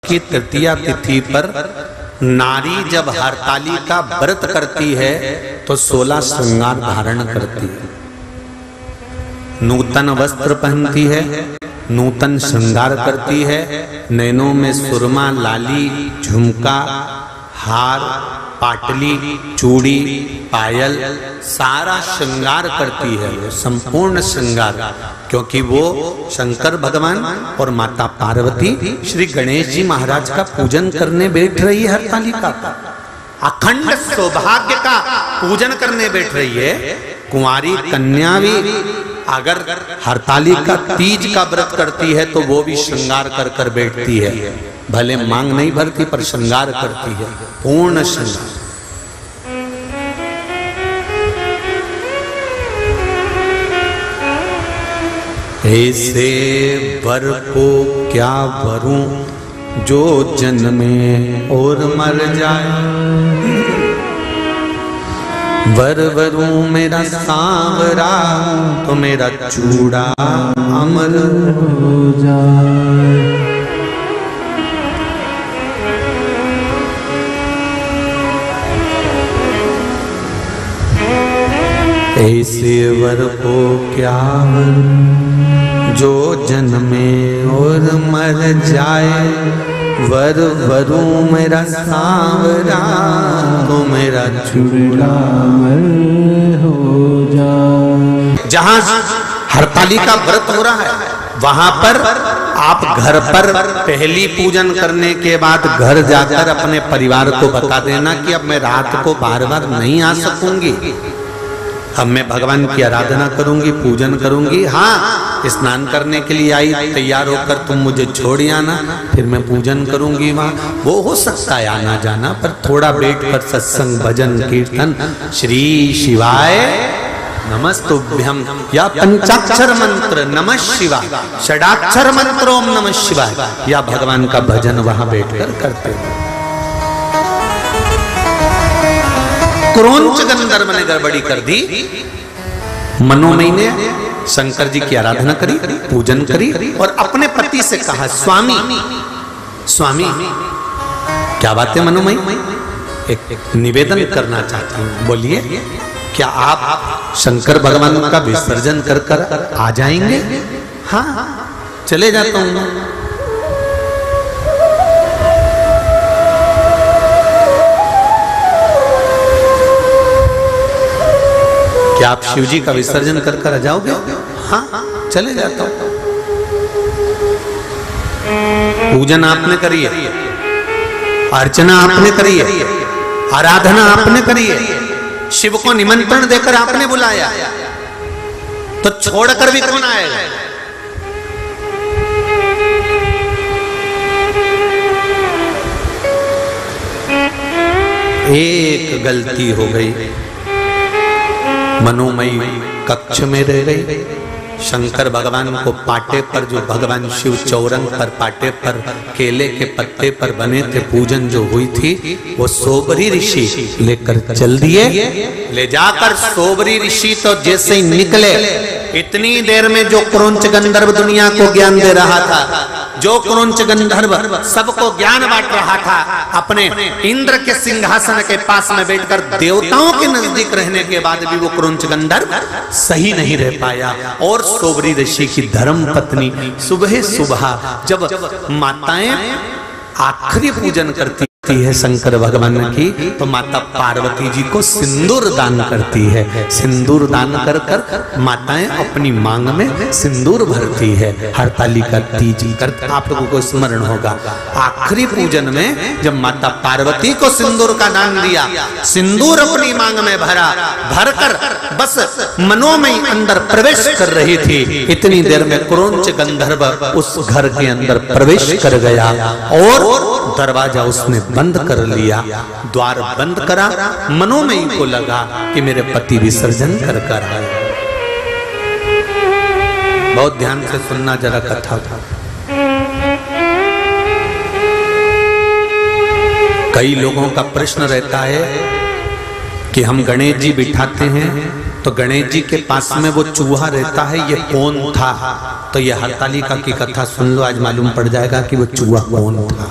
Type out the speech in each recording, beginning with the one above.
की तृतीया तिथि पर नारी जब हरतालिका व्रत करती है तो 16 श्रृंगार धारण करती है, नूतन वस्त्र पहनती है, नूतन श्रृंगार करती है, नैनों में सुरमा, लाली, झुमका, हार, पाटली, चूड़ी, पायल, सारा श्रृंगार करती है, वो संपूर्ण श्रृंगार, क्योंकि वो शंकर भगवान और माता पार्वती श्री गणेश जी महाराज का पूजन करने बैठ रही है। हरतालिका अखंड सौभाग्य का पूजन करने बैठ रही है। कुंवारी कन्या भी अगर हरतालिका तीज का व्रत करती है तो वो भी श्रृंगार कर कर बैठती है, भले मांग नहीं भरती पर श्रृंगार करती है, पूर्ण श्रृंगार। ऐसे वर को क्या वरूं जो जन्मे और मर जाए, वर वरूं मेरा सांवरा तो मेरा चूड़ा अमर हो जाए। ऐसे वर को क्या वरूं जो जन्मे और मर जाए, वर वरूं मेरा सांवरा तो मेरा चूड़ा अमर हो जाए। जहां हरतालिका व्रत हो रहा है वहां पर आप घर पर पहली पूजन करने के बाद घर जाकर अपने परिवार को बता देना कि अब मैं रात को बार बार नहीं आ सकूंगी, अब मैं भगवान की आराधना करूंगी, पूजन करूंगी। हाँ, स्नान करने के लिए आई, तैयार होकर तुम मुझे छोड़ आना, फिर मैं पूजन करूंगी वहां। वो हो सकता है आना जाना, पर थोड़ा बैठ कर सत्संग, भजन, कीर्तन, श्री शिवाय नमस्तुभ्यम या पंचाक्षर मंत्र नमः शिवाय, षडाक्षर मंत्र ओम नमः शिवाय, या भगवान का भजन वहां बैठकर करते हैं। क्रोंच गंधर्व ने गड़बड़ी कर दी, मनोमयी ने शंकर जी की आराधना करी, पूजन करी और अपने पति से कहा, स्वामी स्वामी क्या बात है मनोमयी, एक निवेदन करना चाहती हूँ, बोलिए क्या आप शंकर भगवान का विसर्जन कर कर आ जाएंगे? हाँ चले जाता हूँ। क्या आप शिव जी का विसर्जन कर कर आ जाओगे? हाँ चले जाता हूं। पूजन आपने करी है, अर्चना आपने करी है, आराधना आपने करी है, शिव को निमंत्रण देकर आपने बुलाया, तो छोड़कर भी कौन आएगा? एक गलती हो गई, मनोमयी कक्ष में रह गई, शंकर भगवान को पाटे पर, जो भगवान शिव चौरंग पर पाटे पर केले के पत्ते पर बने थे, पूजन जो हुई थी, वो सोबरी ऋषि लेकर चल दिए। ले जाकर सोबरी ऋषि तो जैसे ही निकले, इतनी देर में जो क्रोंच गंधर्व दुनिया को ज्ञान दे रहा था, जो क्रोंच गंधर्व सबको ज्ञान बांट रहा था, अपने इंद्र के सिंहासन के पास में बैठकर देवताओं के नजदीक रहने के बाद भी वो क्रोंच गंधर्व सही नहीं रह पाया। और सोबरी ऋषि की धर्म पत्नी सुबह सुबह जब माताएं आखिरी पूजन करती है शंकर भगवान की, तो माता पार्वती जी को सिंदूर दान करती है। सिंदूर दान कर कर माताएं अपनी मांग में सिंदूर भरती है। हरतालिका तीज कर आप लोगों को स्मरण होगा, आखिरी पूजन में जब माता पार्वती को सिंदूर का दान दिया, सिंदूर अपनी मांग में भरा, भरकर बस मनोमयी अंदर प्रवेश कर रही थी, इतनी देर में क्रोंच गंधर्व उस घर के अंदर प्रवेश कर गया और दरवाजा उसने बंद कर लिया। द्वार बंद करा, मनोमयी को लगा कि मेरे पति विसर्जन कर कर आए। बहुत ध्यान से सुनना जरा कथा। कई लोगों का प्रश्न रहता है कि हम गणेश जी बिठाते हैं तो गणेश जी के पास में वो चूहा रहता है, ये कौन था? तो ये हरतालिका की कथा सुन लो, आज मालूम पड़ जाएगा कि वो चूहा कौन था।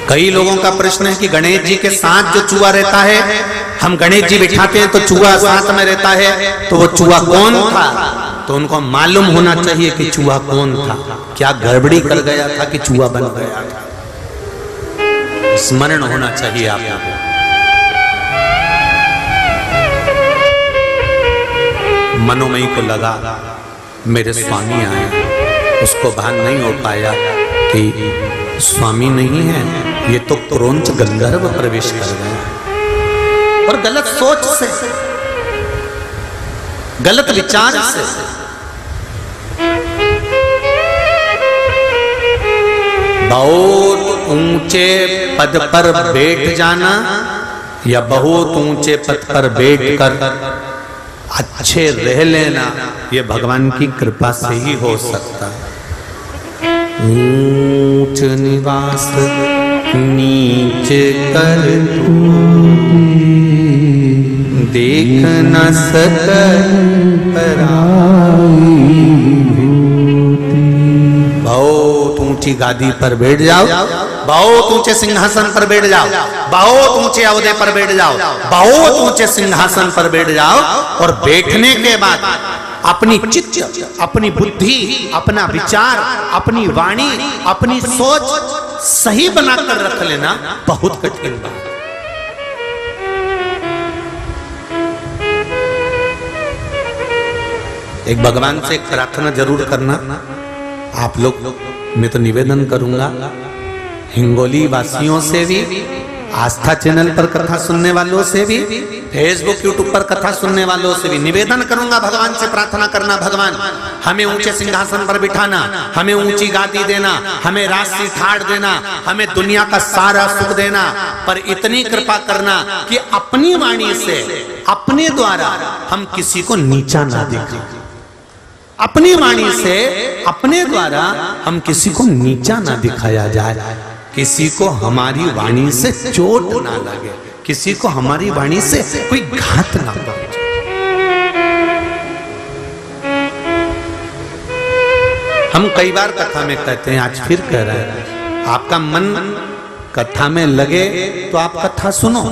कई लोगों का प्रश्न है कि गणेश जी के साथ जो चूहा रहता है, हम गणेश जी बिठाते हैं तो चूहा साथ में रहता है, तो वो चूहा कौन था? तो उनको मालूम होना चाहिए कि चूहा कौन था, क्या गड़बड़ी कर गया था कि चूहा बन गया था। स्मरण होना चाहिए आप लोगों को। मनोमयी को लगा मेरे स्वामी आए, उसको भान नहीं हो पाया कि स्वामी नहीं है, ये तो क्रौंच गंधर्व प्रवेश कर गया। और गलत सोच से, गलत विचार से। बहुत ऊंचे पद पर बैठ जाना या बहुत ऊंचे पद पर बैठकर अच्छे रह लेना, ये भगवान की कृपा से ही हो सकता है। ऊंच निवास नीच कर देख न सकल बहुत ऊंची गादी पर बैठ जाओ, बहुत ऊंचे सिंहासन पर बैठ जाओ, बहुत ऊंचे अहदे पर बैठ जाओ, बहुत ऊंचे सिंहासन पर बैठ जाओ, और बैठने के बाद अपनी चित्त, अपनी बुद्धि, अपना विचार, अपनी वाणी, अपनी सोच सही बनाकर रख लेना बहुत कठिन बात। एक भगवान से एक प्रार्थना जरूर करना आप लोग, मैं तो निवेदन करूंगा हिंगोली वासियों से भी, आस्था चैनल पर कथा सुनने वालों से भी, फेसबुक यूट्यूब पर कथा सुनने वालों से भी निवेदन करूंगा, भगवान से प्रार्थना करना, भगवान हमें ऊंचे सिंहासन पर बिठाना, हमें ऊंची गादी देना, हमें राजसी ठाड़ देना, हमें दुनिया का सारा सुख देना, पर इतनी कृपा करना कि अपनी वाणी से, अपने द्वारा हम किसी को नीचा ना दिखाएं। अपनी वाणी से, अपने द्वारा हम किसी को नीचा ना दिखाया जाए, किसी को हमारी वाणी से चोट ना लगे, किसी को हमारी वाणी से कोई घात ना पहुंचे। हम कई बार कथा में कहते हैं, आज फिर कह रहे हैं, आपका मन कथा में लगे तो आप कथा सुनो।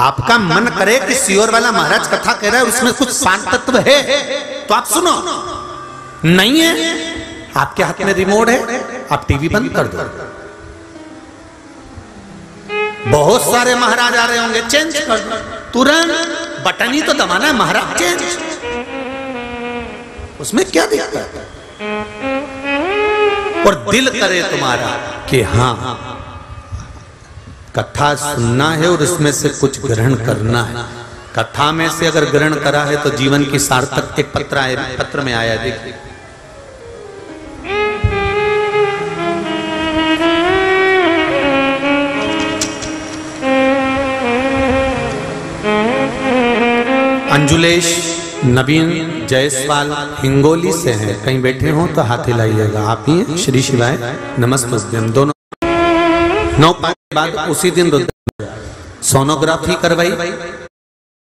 आपका मन करे कि सियोर वाला महाराज कथा कह रहा है, उसमें कुछ शांत तत्व है, तो आप सुनो। नहीं है, आपके हाथ में रिमोट है, आप टीवी बंद कर दो। बहुत सारे महाराज आ रहे होंगे, चेंज कर दो तुरंत, बटन ही तो दबाना है, महाराज चेंज, उसमें क्या दिक्कत है? और दिल करे तुम्हारा कि हाँ कथा सुनना है और इसमें से कुछ ग्रहण करना है। कथा में से अगर ग्रहण करा है तो जीवन की सार्थक। एक पत्र में आया, देखिए अंजुलेश नवीन जायसवाल हिंगोली से हैं, कहीं बैठे हो तो हाथ हिलाइएगा। आप ही श्री शिवाय नमस्ते। दोनों 9 के बाद उसी दिन सोनोग्राफी करवाई,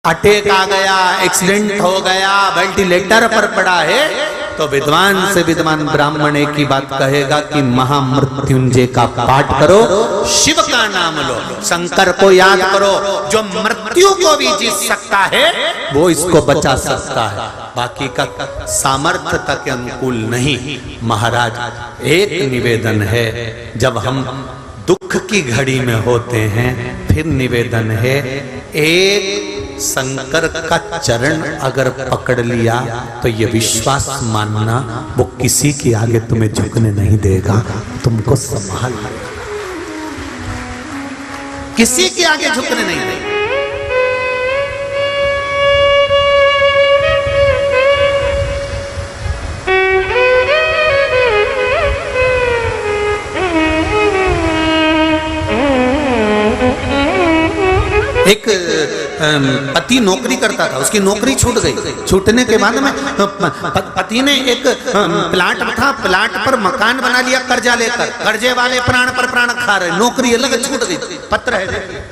अटैक आ गया, एक्सीडेंट हो गया, वेंटिलेटर पर पड़ा है, तो विद्वान से विद्वान ब्राह्मण एक ही बात कहेगा कि महामृत्युंजय का पाठ करो, शिव का नाम लो, शंकर को याद करो, जो मृत्यु को भी जीत सकता है वो इसको बचा सकता है, बाकी का सामर्थ्यता के अनुकूल नहीं। महाराज एक निवेदन है, जब हम दुख की घड़ी में होते हैं, फिर निवेदन है, एक शंकर का चरण अगर पकड़ लिया तो ये विश्वास मानना, वो किसी के आगे तुम्हें झुकने नहीं देगा, तुमको संभाल लेगा, किसी के आगे झुकने नहीं देगा। एक पति नौकरी करता था, उसकी नौकरी छूट गई। छूटने के बाद में पति ने एक प्लाट था, प्लाट पर मकान बना लिया कर्जा लेकर, कर्जे वाले प्राण पर प्राण खा रहे, नौकरी अलग छूट गई। पत्र है देखिए।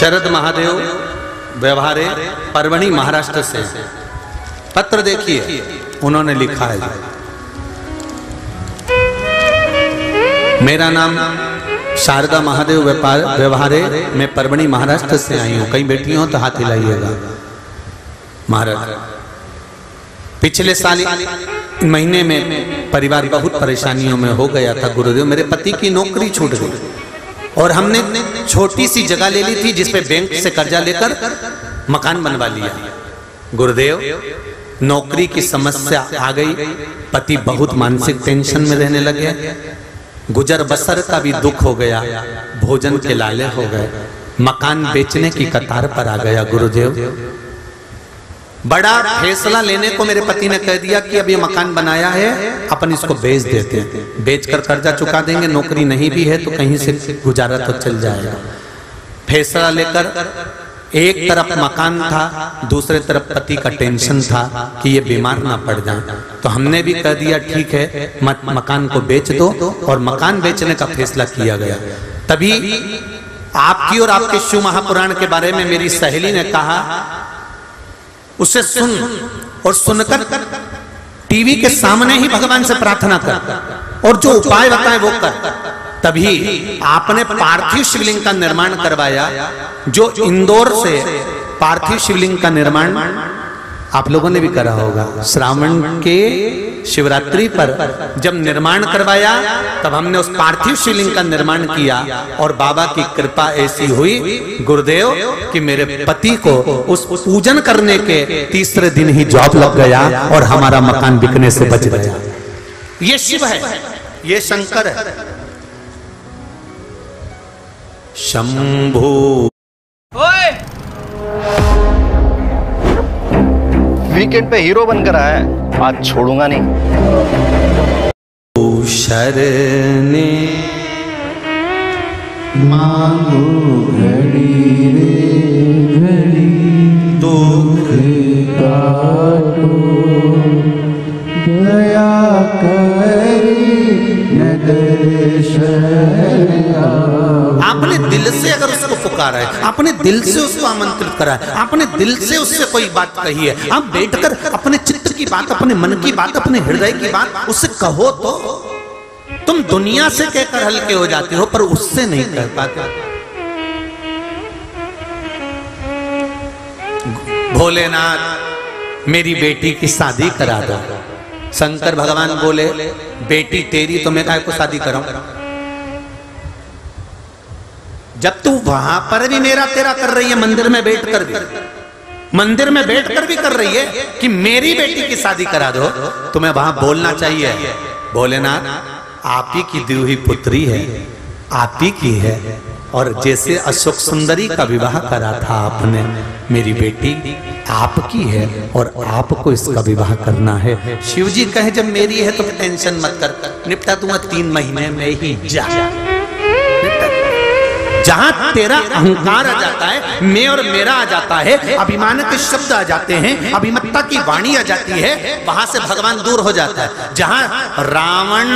शरद महादेव व्यवहारे परभणी महाराष्ट्र से पत्र देखिए, उन्होंने लिखा है, मेरा नाम शारदा महादेव व्यवहारे, मैं परभणी महाराष्ट्र से आई हूं। कहीं बैठी हो तो हाथ हिलाइएगा। महाराज, पिछले साल महीने में परिवार बहुत परेशानियों में हो गया था गुरुदेव। मेरे पति की नौकरी छूट गई और हमने छोटी सी जगह ले ली थी जिसपे बैंक से कर्जा लेकर मकान बनवा लिया। गुरुदेव, नौकरी की समस्या आ गई, पति बहुत मानसिक टेंशन में रहने लगे, गुजर बसर का भी दुख हो गया, भोजन के लाले हो गए, मकान बेचने की कतार पर आ गया। गुरुदेव, बड़ा फैसला लेने को मेरे पति ने कह दिया कि अब ये मकान बनाया है, अपन इसको बेच देते हैं, बेचकर कर्जा चुका देंगे, नौकरी नहीं भी है तो कहीं से गुजारा तो चल जाएगा। फैसला लेकर एक तरफ मकान था, दूसरे तरफ पति का टेंशन था कि ये बीमार ना पड़ जाए, तो हमने भी कह दिया ठीक है, मकान को बेच दो, और मकान बेचने का फैसला किया गया। तभी आपकी और आपके शिव महापुराण के बारे में मेरी सहेली ने कहा, उसे सुन और सुनकर टीवी के सामने ही भगवान से प्रार्थना कर और जो उपाय बताए वो कर। तभी आपने पार्थिव शिवलिंग का निर्माण करवाया, जो इंदौर से पार्थिव शिवलिंग का निर्माण आप लोगों ने भी करा होगा। श्रावण के शिवरात्रि पर जब निर्माण करवाया तब हमने उस पार्थिव शिवलिंग का निर्माण किया और बाबा की कृपा ऐसी हुई गुरुदेव कि मेरे पति को उस पूजन करने के तीसरे दिन ही जॉब लग गया और हमारा मकान बिकने से बच गया। ये शिव है, ये शंकर है। शंभू वीकेंड पे हीरो बनकर आया है, आज छोड़ूंगा नहीं। शरणे मांगो घड़ी रे घड़ी, दुख काटो दया करी आपने दिल से अगर उसको पुकारा है, आपने दिल से उसको आमंत्रित करा है, आपने दिल से उससे कोई बात कही है, आप बैठकर अपने चित्त की बात, अपने मन की बात, अपने हृदय की बात उससे कहो तो तुम दुनिया से कहकर हल्के हो जाते हो, पर उससे नहीं कह पाते। भोलेनाथ, मेरी बेटी की शादी करा दो। शंकर भगवान बोले, बेटी तेरी तो मैं काहे को शादी कराऊं? जब तू वहां पर भी मेरा तेरा कर रही है, मंदिर में बैठकर भी, मंदिर में बैठकर भी कर रही है कि मेरी बेटी की शादी करा दो, तुम्हें वहां बोलना चाहिए, भोलेनाथ आप ही की दी हुई पुत्री है, आप ही की है, और जैसे अशोक सुंदरी का विवाह करा था आपने, मेरी बेटी आपकी है और आपको इसका विवाह करना है। शिव जी कहे जब मेरी है तो टेंशन मत कर, निपटा दूंगा 3 महीने में ही, जा। जहां तेरा अहंकार आ जाता है, मैं और मेरा आ जाता है, अभिमान के शब्द आ जाते हैं, अभिमत्ता की वाणी आ जाती है, वहां से भगवान दूर हो जाता है। जहां रावण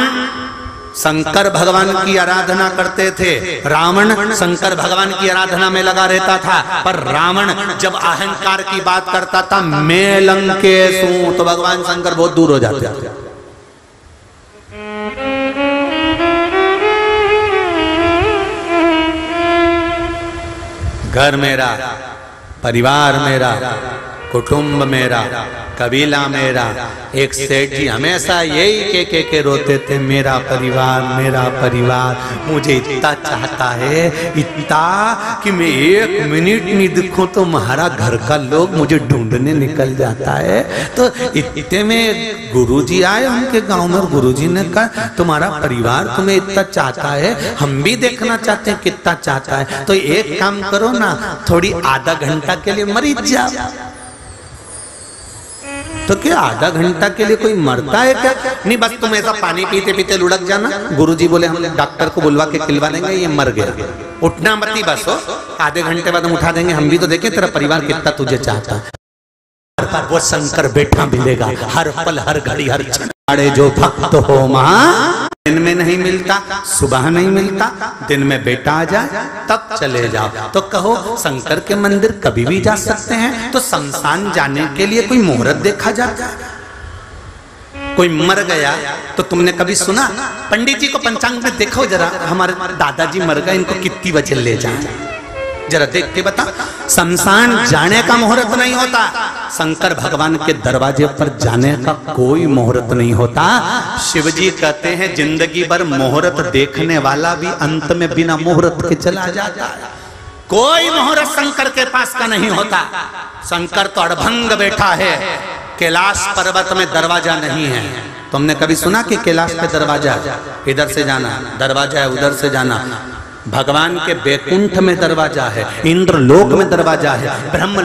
शंकर भगवान की आराधना करते थे, रावण शंकर भगवान की आराधना में लगा रहता था, पर रावण जब अहंकार की बात करता था, मैं लंकेश हूं, तो भगवान शंकर बहुत दूर हो जाते थे। घर मेरा, परिवार मेरा, कुटुंब मेरा, कबीला मेरा। एक सेठ जी हमेशा यही के रोते थे, मेरा परिवार मुझे इतना चाहता है, इतना कि मैं 1 मिनट नहीं दिखूं तो हमारा घर का लोग मुझे ढूंढने निकल जाता है। तो इतने में गुरुजी आए उनके गांव में, गुरुजी ने कहा तुम्हारा परिवार तुम्हें इतना चाहता है, हम भी देखना चाहते हैं कितना चाहता है, तो एक काम करो ना, थोड़ी आधा घंटा के लिए मर जाओ। तो क्या आधा घंटा के लिए कोई मरता है क्या? नहीं, बस तुम ऐसा पानी पीते पीते लुढ़क जाना। गुरुजी बोले हम डॉक्टर को बुलवा के खिलवा लेंगे, ये मर गया, उठना मत ही, बस हो आधे घंटे बाद हम उठा देंगे, हम भी तो देखें तेरा परिवार कितना तुझे चाहता है। वो शंकर बैठा मिलेगा हर पल हर घड़ी हर क्षण, जो भक्त हो मां दिन में नहीं मिलता, सुबह नहीं मिलता, दिन में बेटा आ जाए तब चले जाओ। तो कहो शंकर के मंदिर कभी भी जा सकते हैं, तो शमशान जाने के लिए कोई मुहूर्त देखा जाता है? कोई मर गया तो तुमने कभी सुना? पंडित जी को पंचांग में देखो जरा, हमारे दादाजी मर गए, इनको कितनी बजे ले जाए, जरा देख के बता। शमशान जाने का मुहूर्त नहीं होता, शंकर भगवान के दरवाजे पर जाने का कोई मुहूर्त नहीं होता। शिव जी कहते हैं जिंदगी भर मुहूर्त देखने वाला भी अंत में बिना मुहूर्त के चला जाता है। कोई मुहूर्त शंकर के पास का नहीं होता। शंकर तो अड़भंग बैठा है, कैलाश पर्वत में दरवाजा नहीं है। तुमने कभी सुना कि कैलाश पे दरवाजा, इधर से जाना दरवाजा है, उधर से जाना? भगवान के बैकुंठ में दरवाजा है, इंद्रलोक में दरवाजा है, ब्रह्म